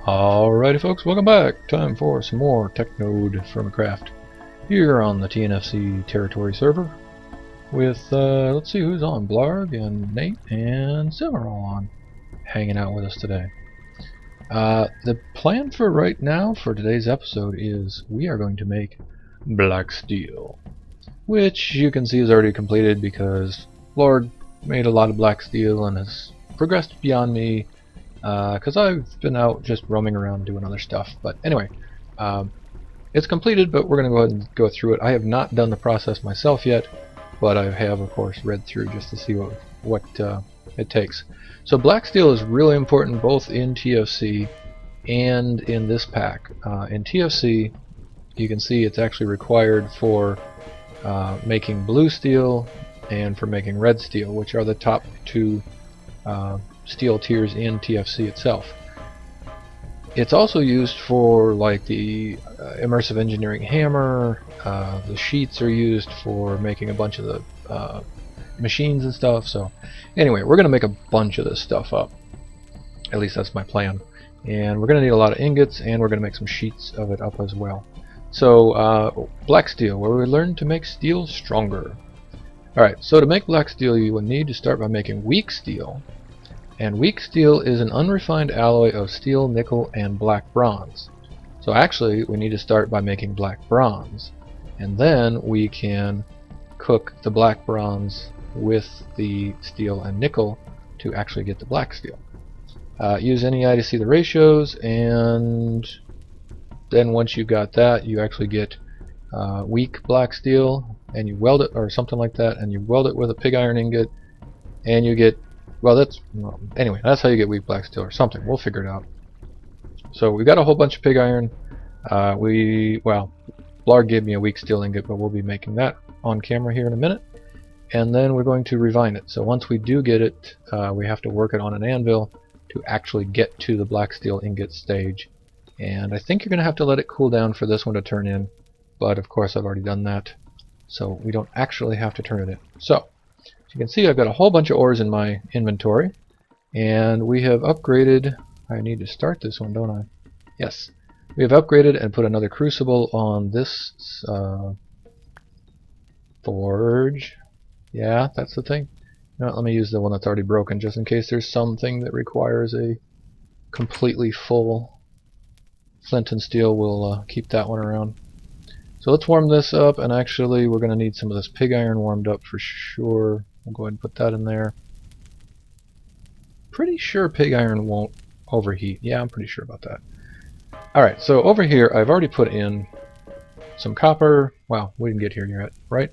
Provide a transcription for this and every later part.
Alrighty folks, welcome back. Time for some more TechNodefirmacraft here on the TNFC Territory server with, let's see who's on, Blarg and Nate and Sim are all on, hanging out with us today. The plan for right now, for today's episode, is we are going to make black steel, which you can see is already completed because Blarg made a lot of black steel and has progressed beyond me. Because I've been out just roaming around doing other stuff. But anyway, it's completed, but we're going to go ahead and go through it. I have not done the process myself yet, but I have, of course, read through just to see what it takes. So black steel is really important both in TFC and in this pack. In TFC, you can see it's actually required for making blue steel and for making red steel, which are the top two steel tiers in TFC itself. It's also used for like the Immersive Engineering hammer. The sheets are used for making a bunch of the machines and stuff. So anyway, we're going to make a bunch of this stuff up. At least that's my plan. And we're going to need a lot of ingots, and we're going to make some sheets of it up as well. So black steel, where we learn to make steel stronger. Alright, so to make black steel you will need to start by making weak steel. And weak steel is an unrefined alloy of steel, nickel, and black bronze. So actually, we need to start by making black bronze. And then we can cook the black bronze with the steel and nickel to actually get the black steel. Use NEI to see the ratios, and then once you've got that, you actually get weak black steel, and you weld it, or something like that, and you weld it with a pig iron ingot, and you get, well, anyway, that's how you get weak black steel or something. We'll figure it out. So we got a whole bunch of pig iron. Well, Blarg gave me a weak steel ingot, but we'll be making that on camera here in a minute. And then we're going to refine it. So once we do get it, we have to work it on an anvil to actually get to the black steel ingot stage. And I think you're going to have to let it cool down for this one to turn in. But of course I've already done that, so we don't actually have to turn it in. So as you can see, I've got a whole bunch of ores in my inventory, and we have upgraded. I need to start this one, don't I? Yes. We have upgraded and put another crucible on this forge. Yeah, that's the thing. Now, let me use the one that's already broken, just in case there's something that requires a completely full flint and steel. We'll keep that one around. So let's warm this up, and actually we're going to need some of this pig iron warmed up for sure. We'll go ahead and put that in there. Pretty sure pig iron won't overheat. Yeah, I'm pretty sure about that. Alright, so over here I've already put in some copper. Wow, we didn't get here yet, right?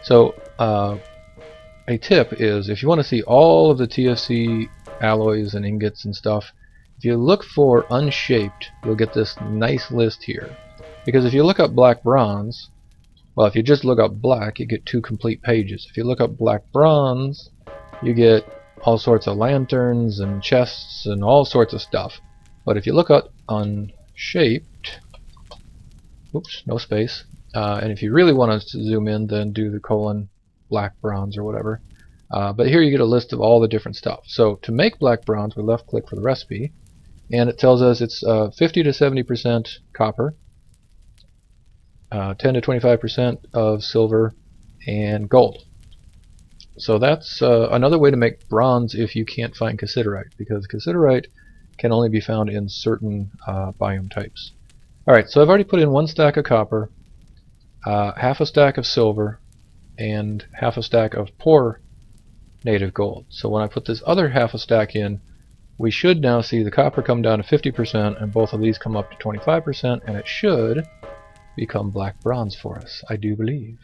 So a tip is, if you want to see all of the TFC alloys and ingots and stuff, if you look for unshaped, you'll get this nice list here. Because if you look up black bronze, well, if you just look up black, you get 2 complete pages. If you look up black bronze, you get all sorts of lanterns and chests and all sorts of stuff. But if you look up unshaped, oops, no space, and if you really want to zoom in, then do the colon black bronze or whatever. But here you get a list of all the different stuff. So to make black bronze, we left click for the recipe, and it tells us it's 50 to 70% copper, 10 to 25% of silver, and gold. So that's another way to make bronze if you can't find cassiterite, because cassiterite can only be found in certain biome types. Alright, so I've already put in 1 stack of copper, half a stack of silver, and half a stack of poor native gold. So when I put this other half a stack in, we should now see the copper come down to 50%, and both of these come up to 25%, and it should become black bronze for us, I do believe.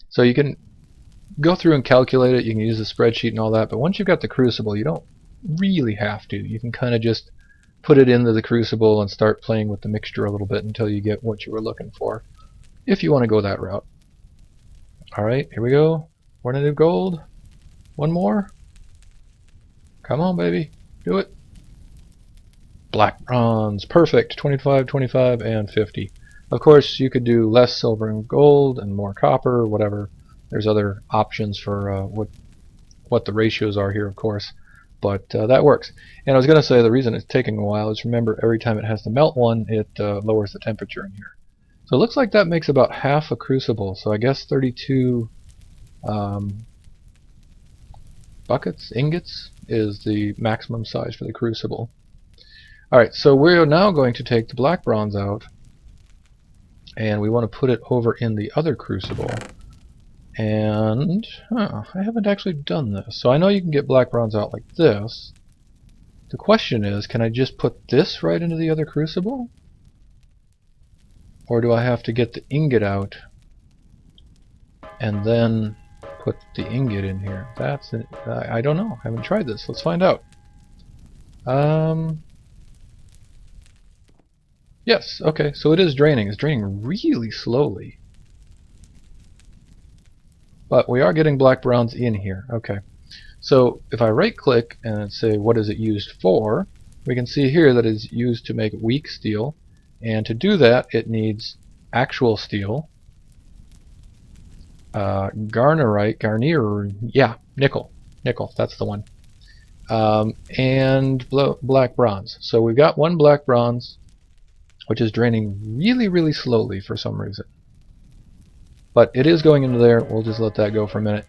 So you can go through and calculate it, you can use the spreadsheet and all that, but once you've got the crucible, you don't really have to. You can kind of just put it into the crucible and start playing with the mixture a little bit until you get what you were looking for, if you want to go that route. Alright, here we go. 1 native gold. 1 more. Come on, baby. Do it. Black bronze. Perfect. 25, 25, and 50. Of course, you could do less silver and gold and more copper, whatever. There's other options for what the ratios are here, of course. But that works. And I was going to say the reason it's taking a while is, remember, every time it has to melt one, it lowers the temperature in here. So it looks like that makes about half a crucible. So I guess 32 buckets, ingots, is the maximum size for the crucible. Alright, so we're now going to take the black bronze out, and we want to put it over in the other crucible. And I haven't actually done this. So I know you can get black bronze out like this. The question is, can I just put this right into the other crucible? Or do I have to get the ingot out and then put the ingot in here? That's it. I don't know. I haven't tried this. Let's find out. Yes, okay, so it is draining. It's draining really slowly. But we are getting black bronze in here. Okay. So if I right click and say what is it used for, we can see here that it's used to make weak steel, and to do that it needs actual steel, nickel, that's the one, and black bronze. So we've got one black bronze, which is draining really slowly for some reason. But it is going into there. We'll just let that go for a minute.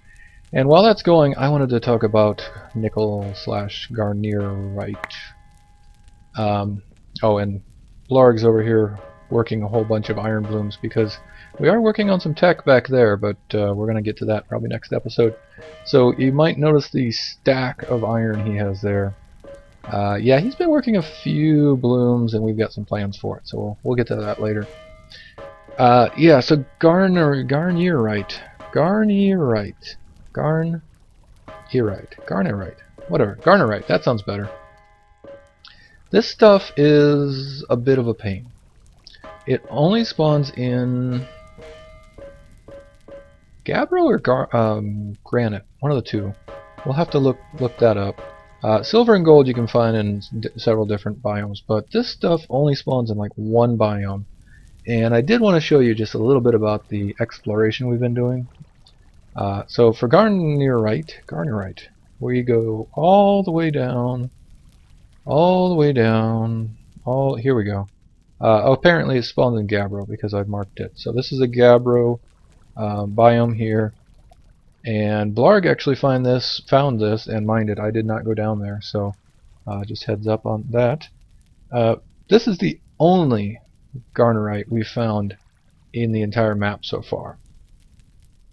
And while that's going, I wanted to talk about nickel/garnierite. Oh, and Blarg's over here working a whole bunch of iron blooms, because we are working on some tech back there, but we're going to get to that probably next episode. So you might notice the stack of iron he has there. Yeah, he's been working a few blooms, and we've got some plans for it, so we'll get to that later. Yeah, so garnierite, whatever, garnerite, that sounds better. This stuff is a bit of a pain. It only spawns in gabbro or granite, one of the two. We'll have to look that up. Silver and gold you can find in several different biomes, but this stuff only spawns in like one biome. And I did want to show you just a little bit about the exploration we've been doing. So for garnierite, we go all the way down, here we go. Apparently it spawns in gabbro because I've marked it. So this is a gabbro biome here. And Blarg actually found this and mined it. I did not go down there, so just heads up on that. This is the only garnerite we've found in the entire map so far.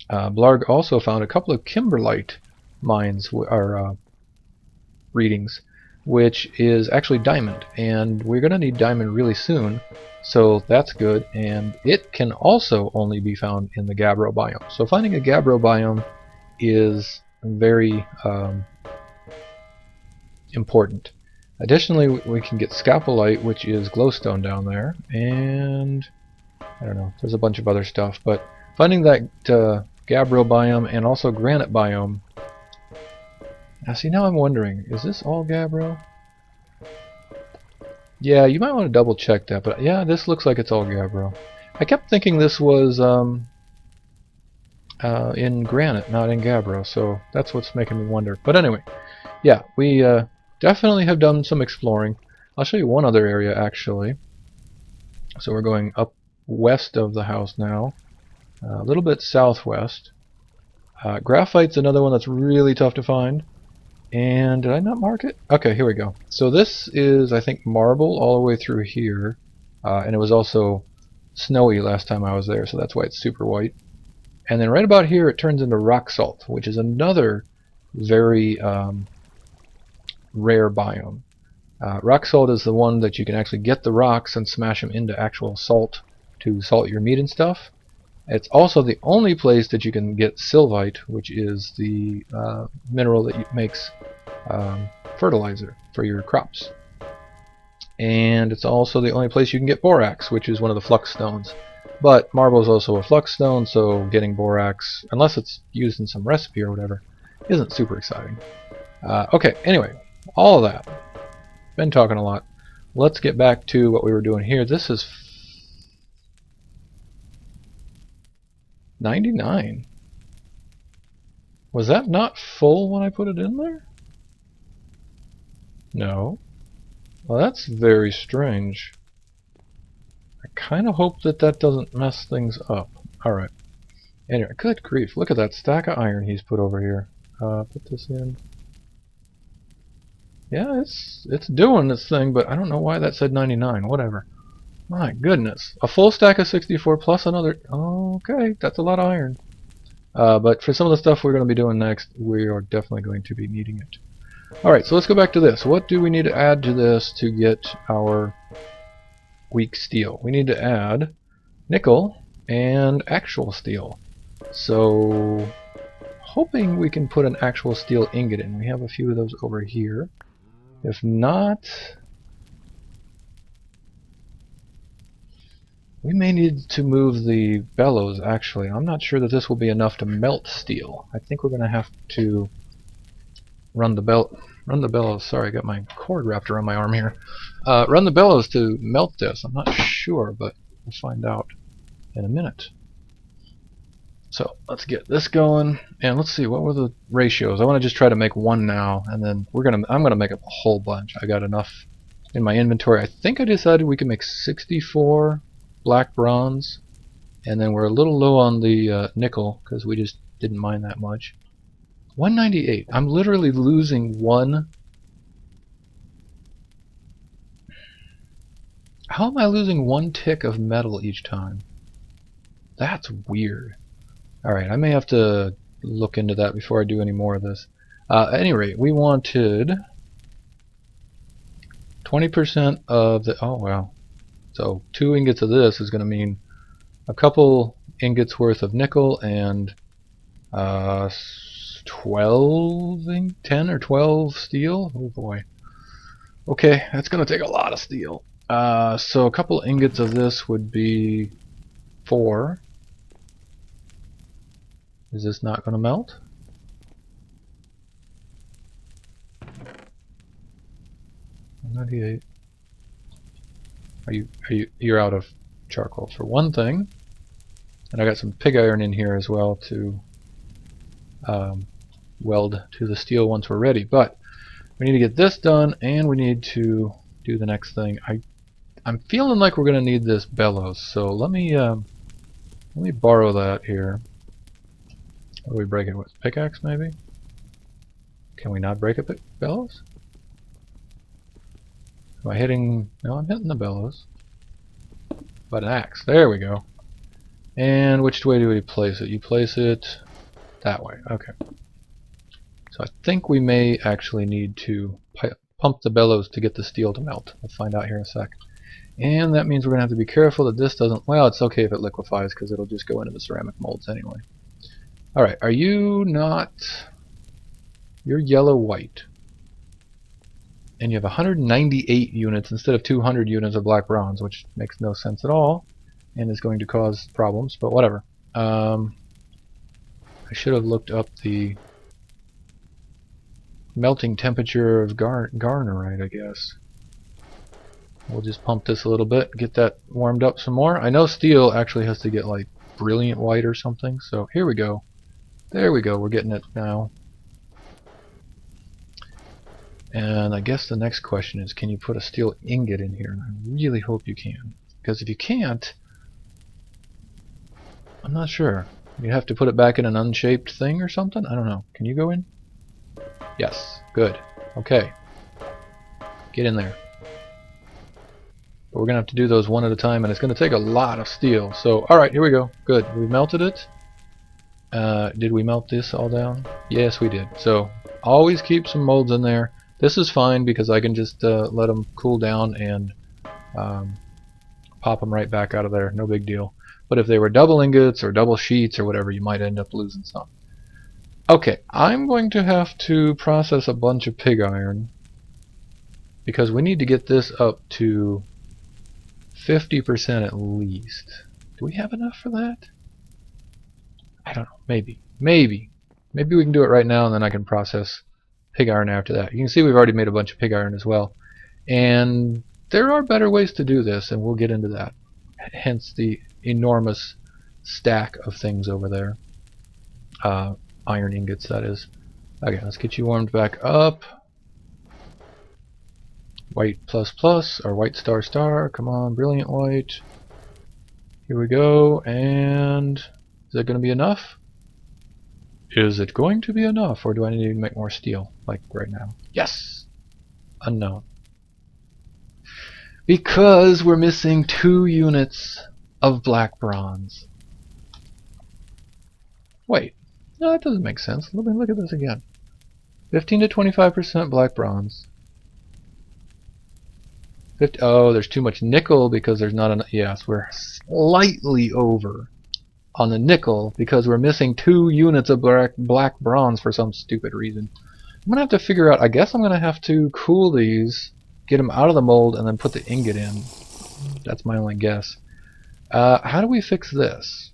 Blarg also found a couple of kimberlite mines, or readings, which is actually diamond, and we're going to need diamond really soon, so that's good. And it can also only be found in the gabbro biome, so finding a gabbro biome is very important. Additionally, we can get scapolite, which is glowstone down there, and I don't know, there's a bunch of other stuff, but finding that gabbro biome and also granite biome. Now see, now I'm wondering, is this all gabbro? Yeah, you might want to double check that, but yeah, this looks like it's all gabbro. I kept thinking this was in granite, not in gabbro, so that's what's making me wonder. But anyway, yeah, we definitely have done some exploring. I'll show you one other area actually. So we're going up west of the house now, a little bit southwest. Graphite's another one that's really tough to find. And did I not mark it? Okay, here we go. So this is, I think, marble all the way through here. And it was also snowy last time I was there, so that's why it's super white. And then right about here it turns into rock salt, which is another very rare biome. Rock salt is the one that you can actually get the rocks and smash them into actual salt to salt your meat and stuff. It's also the only place that you can get sylvite, which is the mineral that makes fertilizer for your crops. And it's also the only place you can get borax, which is one of the flux stones. But marble is also a flux stone, so getting borax, unless it's used in some recipe or whatever, isn't super exciting. Okay, anyway, all of that. Been talking a lot. Let's get back to what we were doing here. This is 99. Was that not full when I put it in there? No. Well, that's very strange. I kind of hope that that doesn't mess things up. Alright. Anyway, good grief. Look at that stack of iron he's put over here. Put this in. Yeah, it's doing this thing, but I don't know why that said 99. Whatever. My goodness. A full stack of 64 plus another... Okay, that's a lot of iron. But for some of the stuff we're going to be doing next, we are definitely going to be needing it. Alright, so let's go back to this. What do we need to add to this to get our weak steel? We need to add nickel and actual steel. So, hoping we can put an actual steel ingot in. We have a few of those over here. If not, we may need to move the bellows, actually. I'm not sure that this will be enough to melt steel. I think we're going to have to run the bellows. Sorry, I got my cord wrapped around my arm here. Run the bellows to melt this. I'm not sure, but we'll find out in a minute. So let's get this going, and let's see, what were the ratios? I want to just try to make one now, and then I'm gonna make up a whole bunch. I got enough in my inventory. I think I decided we can make 64 black bronze, and then we're a little low on the nickel because we just didn't mine that much. 198. I'm literally losing one. How am I losing one tick of metal each time? That's weird. Alright, I may have to look into that before I do any more of this. At any rate, we wanted 20% of the... Oh, wow. So 2 ingots of this is going to mean a couple ingots worth of nickel and 10 or 12 steel. Oh boy. Okay, that's going to take a lot of steel. So a couple ingots of this would be 4. Is this not going to melt? You're out of charcoal for one thing, and I got some pig iron in here as well to weld to the steel once we're ready. But we need to get this done, and we need to do the next thing. I'm feeling like we're going to need this bellows, so let me borrow that here. What do we break it with? Pickaxe, maybe? Can we not break a bellows? Am I hitting... No, I'm hitting the bellows. But an axe. There we go. And which way do we place it? You place it that way. Okay. So I think we may actually need to pump the bellows to get the steel to melt. We'll find out here in a sec. And that means we're going to have to be careful that this doesn't... Well, it's okay if it liquefies because it'll just go into the ceramic molds anyway. Alright, are you not... You're yellow-white. And you have 198 units instead of 200 units of black bronze, which makes no sense at all and is going to cause problems, but whatever. I should have looked up the melting temperature of garnerite, I guess. We'll just pump this a little bit, get that warmed up some more. I know steel actually has to get like brilliant white or something, so here we go. There we go, we're getting it now. And I guess the next question is, can you put a steel ingot in here? And I really hope you can. Because if you can't, I'm not sure. You have to put it back in an unshaped thing or something? I don't know. Can you go in? Yes. Good. Okay. Get in there. But we're going to have to do those one at a time, and it's going to take a lot of steel. So, alright, here we go. Good. We melted it. Did we melt this all down? Yes, we did. So, always keep some molds in there. This is fine because I can just let them cool down and pop them right back out of there. No big deal. But if they were double ingots or double sheets or whatever, you might end up losing some. Okay, I'm going to have to process a bunch of pig iron because we need to get this up to 50% at least. Do we have enough for that? I don't know. Maybe. Maybe we can do it right now and then I can process pig iron after that. You can see we've already made a bunch of pig iron as well. And there are better ways to do this, and we'll get into that. Hence the enormous stack of things over there. Iron ingots, that is. Okay, let's get you warmed back up. White plus plus, or white star star. Come on, brilliant white. Here we go, and is that going to be enough? Is it going to be enough, or do I need to make more steel, like right now? Yes! Unknown. Because we're missing 2 units of black bronze. Wait, no, that doesn't make sense. Let me look at this again. 15 to 25% black bronze. 50, oh, there's too much nickel because there's not enough. Yes, we're slightly over on the nickel because we're missing 2 units of black bronze for some stupid reason. I'm gonna have to figure out. I guess I'm gonna have to cool these, get them out of the mold, and then put the ingot in. That's my only guess. How do we fix this?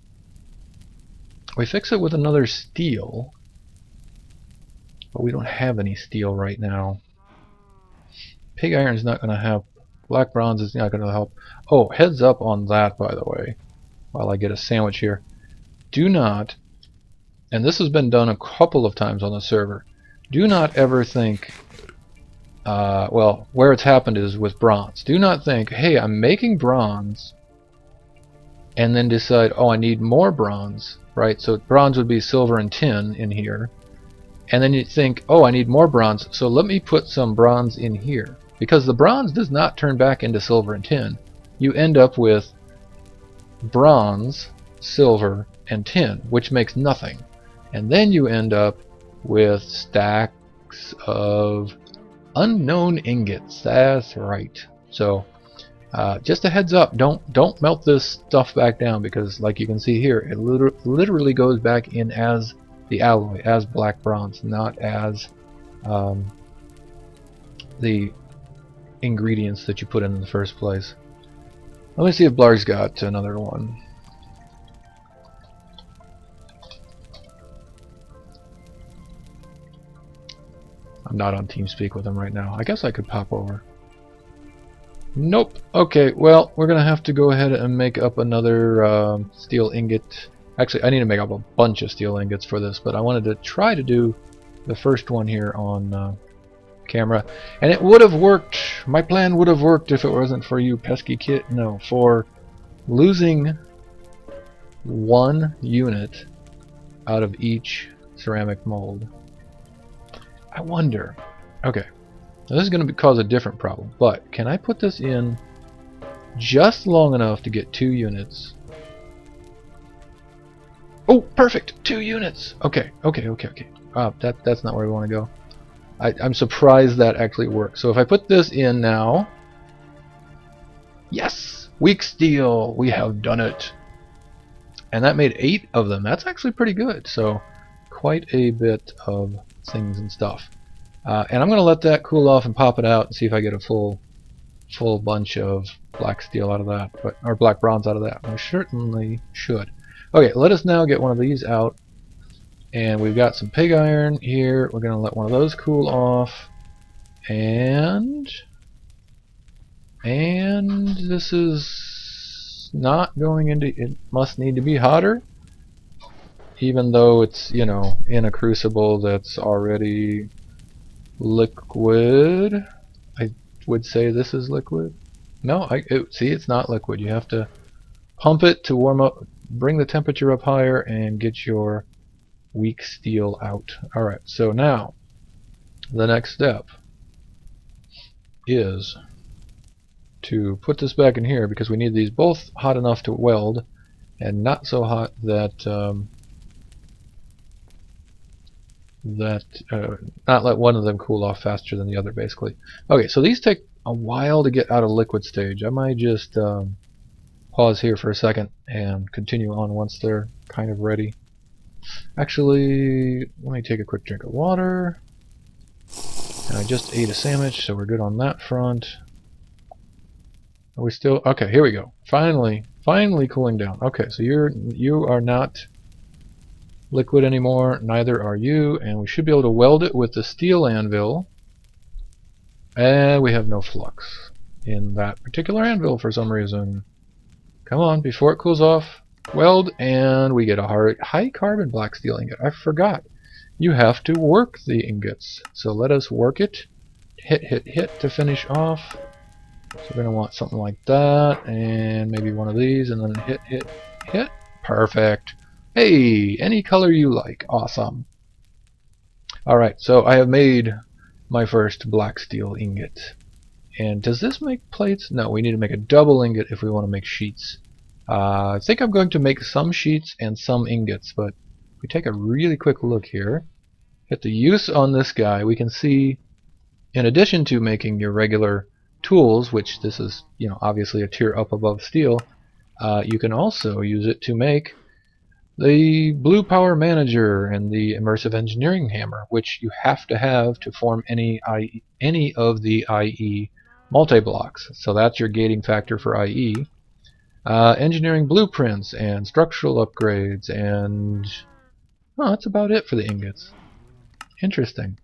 We fix it with another steel, but we don't have any steel right now. Pig iron is not going to help. Black bronze is not going to help. Oh, heads up on that, by the way, while I get a sandwich here. Do not, and this has been done a couple of times on the server, do not ever think, well, where it's happened is with bronze. Do not think, hey, I'm making bronze, and then decide, oh, I need more bronze, right? So bronze would be silver and tin in here. And then you think, oh, I need more bronze, so let me put some bronze in here. Because the bronze does not turn back into silver and tin. You end up with bronze, silver, and tin, which makes nothing. And then you end up with stacks of unknown ingots. That's right. So, just a heads up, don't melt this stuff back down, because like you can see here, it literally goes back in as the alloy, as black bronze, not as the ingredients that you put in the first place. Let me see if Blarg's got another one. I'm not on TeamSpeak with him right now. I guess I could pop over. Nope. Okay, well, we're gonna have to go ahead and make up another steel ingot. Actually, I need to make up a bunch of steel ingots for this, but I wanted to try to do the first one here on camera. And it would have worked, my plan would have worked if it wasn't for you pesky kid, no, for losing 1 unit out of each ceramic mold. I wonder, okay, now this is going to cause a different problem, but can I put this in just long enough to get 2 units? Oh, perfect! 2 units! Okay. That's not where we want to go. I'm surprised that actually works. So if I put this in now... Yes! Weak steel! We have done it! And that made 8 of them. That's actually pretty good. So, quite a bit of things and stuff. And I'm going to let that cool off and pop it out and see if I get a full bunch of black steel out of that. Or black bronze out of that. I certainly should. Okay, let us now get one of these out, and we've got some pig iron here. We're going to let one of those cool off, and this is not going into, it must need to be hotter, even though it's, you know, in a crucible that's already liquid. I would say this is liquid. No, see, it's not liquid. You have to pump it to warm up, bring the temperature up higher, and get your weak steel out. Alright, so now the next step is to put this back in here, because we need these both hot enough to weld and not so hot that not let one of them cool off faster than the other, basically. Okay, so these take a while to get out of liquid stage. I might just pause here for a second and continue on once they're kind of ready. Actually, let me take a quick drink of water. And I just ate a sandwich, so we're good on that front. Are we still okay? Here we go. Finally cooling down. Okay, so you are not liquid anymore. Neither are you, and we should be able to weld it with the steel anvil. And we have no flux in that particular anvil for some reason. Come on, before it cools off, weld, and we get a high carbon black steel ingot. I forgot. You have to work the ingots. So let us work it hit to finish off. So we're going to want something like that, and maybe one of these, and then hit. Perfect. Hey, any color you like. Awesome. Alright, so I have made my first black steel ingot. And does this make plates? No, we need to make a double ingot if we want to make sheets. I think I'm going to make some sheets and some ingots, but if we take a really quick look here, hit the use on this guy, we can see, in addition to making your regular tools, which this is, you know, obviously a tier up above steel, you can also use it to make the Blue Power Manager and the Immersive Engineering Hammer, which you have to have to form any of the IE multi-blocks. So that's your gating factor for IE. Engineering blueprints and structural upgrades, and that's about it for the ingots. Interesting.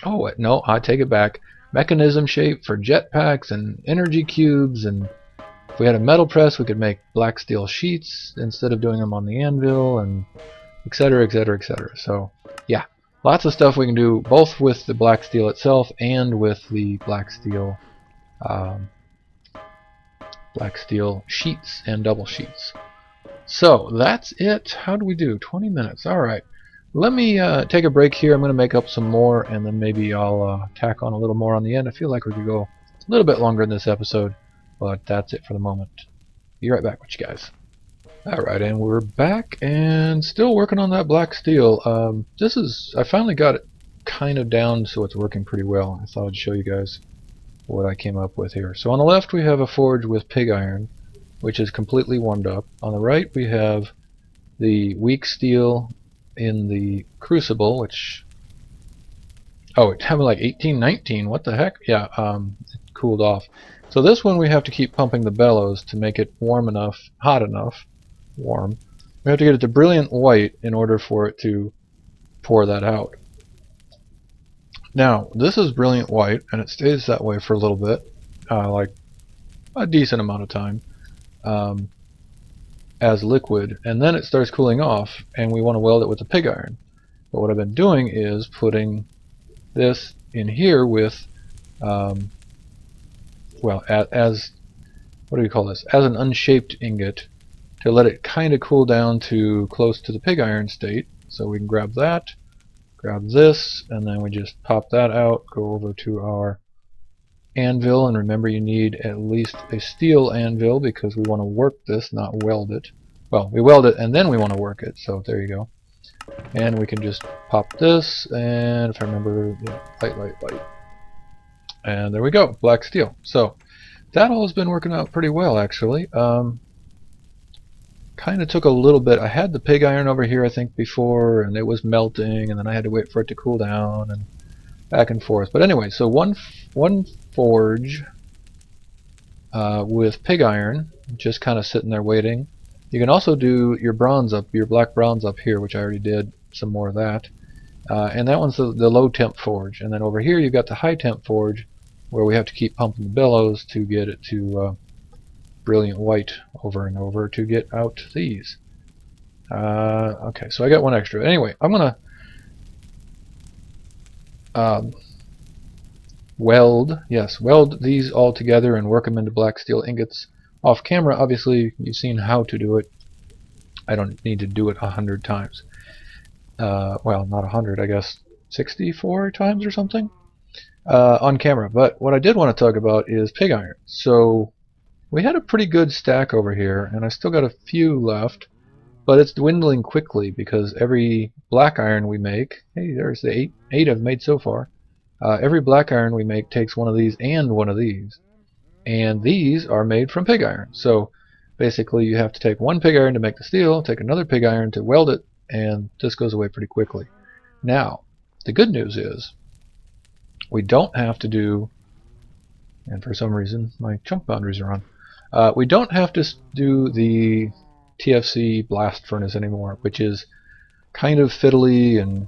Oh, no, I take it back. Mechanism shape for jetpacks and energy cubes, and if we had a metal press we could make black steel sheets instead of doing them on the anvil, and etc, etc, etc. So yeah, lots of stuff we can do both with the black steel itself and with the black steel sheets and double sheets. So that's it. How do we do? 20 minutes. Alright. Let me take a break here. I'm going to make up some more, and then maybe I'll tack on a little more on the end. I feel like we could go a little bit longer in this episode, but that's it for the moment. Be right back with you guys. Alright, and we're back, and still working on that black steel. I finally got it kind of down so it's working pretty well. I thought I'd show you guys what I came up with here. So on the left we have a forge with pig iron, which is completely warmed up. On the right we have the weak steel in the crucible, which it happened like 1819. What the heck? Yeah, it cooled off. So this one we have to keep pumping the bellows to make it warm enough, hot enough, warm. We have to get it to brilliant white in order for it to pour that out. Now this is brilliant white, and it stays that way for a little bit, like a decent amount of time, as liquid, and then it starts cooling off, and we want to weld it with the pig iron. But what I've been doing is putting this in here with, as what do we call this? As an unshaped ingot, to let it kind of cool down to close to the pig iron state. So we can grab that, grab this, and then we just pop that out, go over to our anvil, and remember you need at least a steel anvil because we want to work this, not weld it. Well, we weld it and then we want to work it, so there you go. And we can just pop this, and if I remember, light. And there we go, black steel. So that all has been working out pretty well, actually. Kind of took a little bit. I had the pig iron over here, I think, before, and it was melting, and then I had to wait for it to cool down, and back and forth. But anyway, so one forge with pig iron, just kind of sitting there waiting. You can also do your black bronze up here, which I already did some more of that. And that one's the low temp forge. And then over here you've got the high temp forge, where we have to keep pumping the bellows to get it to brilliant white over and over to get out these. Okay, so I got one extra. Anyway, I'm gonna weld these all together and work them into black steel ingots. Off camera, obviously, you've seen how to do it. I don't need to do it 100 times. Well, not 100, I guess 64 times or something on camera. But what I did want to talk about is pig iron. So we had a pretty good stack over here, and I still got a few left, but it's dwindling quickly because every black iron we make, hey, there's the eight I've made so far. Every black iron we make takes one of these and one of these. And these are made from pig iron. So basically you have to take one pig iron to make the steel, take another pig iron to weld it, and this goes away pretty quickly. Now, the good news is we don't have to do, and for some reason my chunk boundaries are on, we don't have to do the TFC blast furnace anymore, which is kind of fiddly and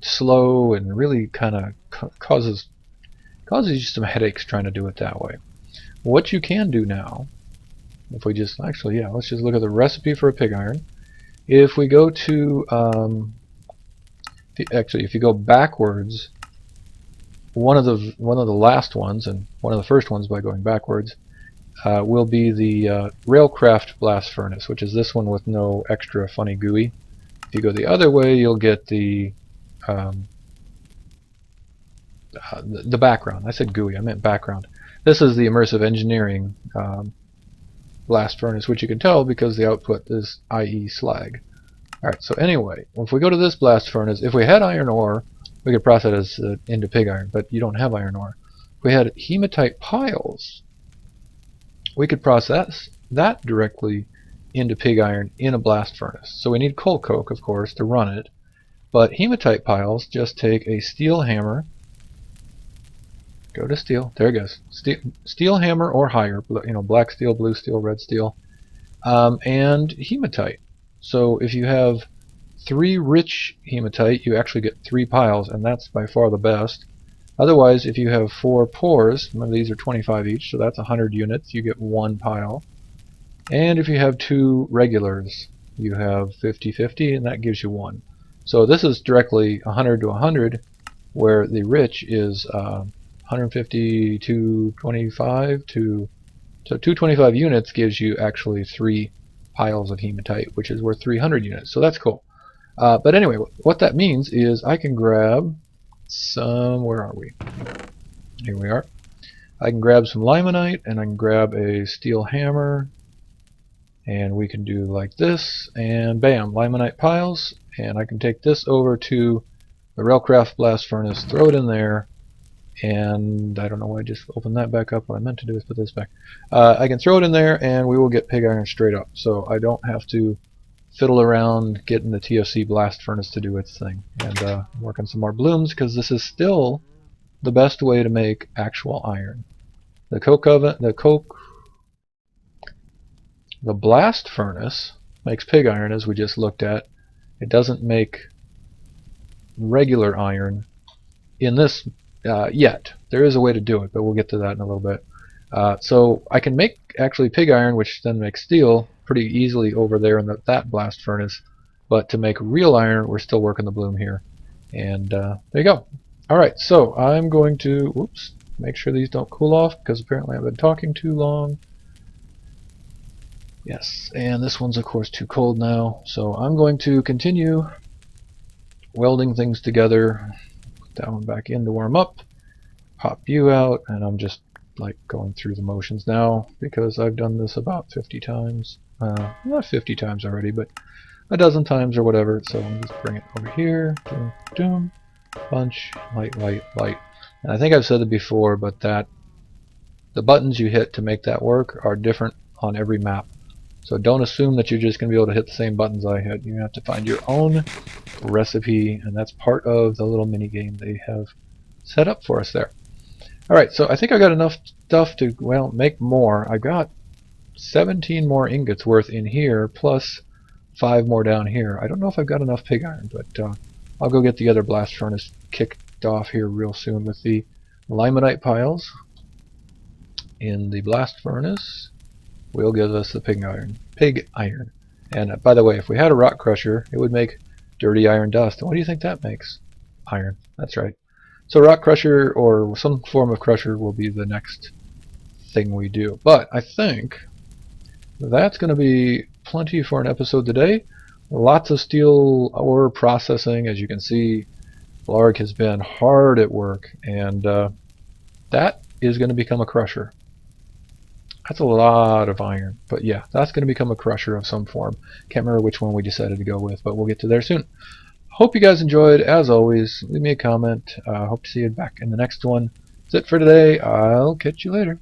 slow and really kind of causes you some headaches trying to do it that way. What you can do now, if we just, actually, yeah, let's just look at the recipe for a pig iron. If we go to, if you go backwards one of the last ones, and one of the first ones by going backwards, will be the Railcraft blast furnace, which is this one with no extra funny GUI. If you go the other way, you'll get the background. I said GUI, I meant background. This is the Immersive Engineering blast furnace, which you can tell because the output is IE slag. Alright, so anyway, if we go to this blast furnace, if we had iron ore, we could process it into pig iron, but you don't have iron ore. If we had hematite piles, we could process that directly into pig iron in a blast furnace. So we need coal coke, of course, to run it, but hematite piles just take a steel hammer. Go to steel. There it goes. Steel hammer or higher. You know, black steel, blue steel, red steel, and hematite. So if you have 3 rich hematite, you actually get 3 piles, and that's by far the best. Otherwise, if you have 4 pours, remember these are 25 each, so that's 100 units, you get 1 pile. And if you have 2 regulars, you have 50-50, and that gives you 1. So this is directly 100 to 100, where the rich is 150 to 25 to... So 225 units gives you actually 3 piles of hematite, which is worth 300 units. So that's cool. But anyway, what that means is I can grab some... Where are we? Here we are. I can grab some limonite, and I can grab a steel hammer, and we can do like this, and bam, limonite piles, and I can take this over to the Railcraft blast furnace, throw it in there, and I don't know why I just opened that back up. What I meant to do is put this back. I can throw it in there, and we will get pig iron straight up, so I don't have to fiddle around getting the TFC blast furnace to do its thing. And work on some more blooms, because this is still the best way to make actual iron. The coke oven, the blast furnace makes pig iron, as we just looked at. It doesn't make regular iron in this yet. There is a way to do it, but we'll get to that in a little bit. So I can make actually pig iron, which then makes steel, pretty easily over there in that blast furnace. But to make real iron, we're still working the bloom here. And there you go. Alright, so I'm going to make sure these don't cool off, because apparently I've been talking too long. Yes, and this one's of course too cold now, so I'm going to continue welding things together. Put that one back in to warm up, pop you out, and I'm just like going through the motions now because I've done this about 50 times. Not 50 times already, but a dozen times or whatever. So I'll just bring it over here. Doom, doom, bunch, light, light, light. And I think I've said it before, but that the buttons you hit to make that work are different on every map. So don't assume that you're just going to be able to hit the same buttons I hit. You have to find your own recipe, and that's part of the little mini game they have set up for us there. Alright, so I think I got enough stuff to, well, make more. I got 17 more ingots worth in here, plus 5 more down here. I don't know if I've got enough pig iron, but I'll go get the other blast furnace kicked off here real soon with the limonite piles in the blast furnace. Will give us the pig iron. And by the way, if we had a rock crusher, it would make dirty iron dust. And what do you think that makes? Iron. That's right. So rock crusher or some form of crusher will be the next thing we do. But I think that's going to be plenty for an episode today. Lots of steel ore processing. As you can see, Blarg has been hard at work, and that is going to become a crusher. That's a lot of iron, but yeah, that's going to become a crusher of some form. Can't remember which one we decided to go with, but we'll get to there soon. Hope you guys enjoyed. As always, leave me a comment. Hope to see you back in the next one. That's it for today. I'll catch you later.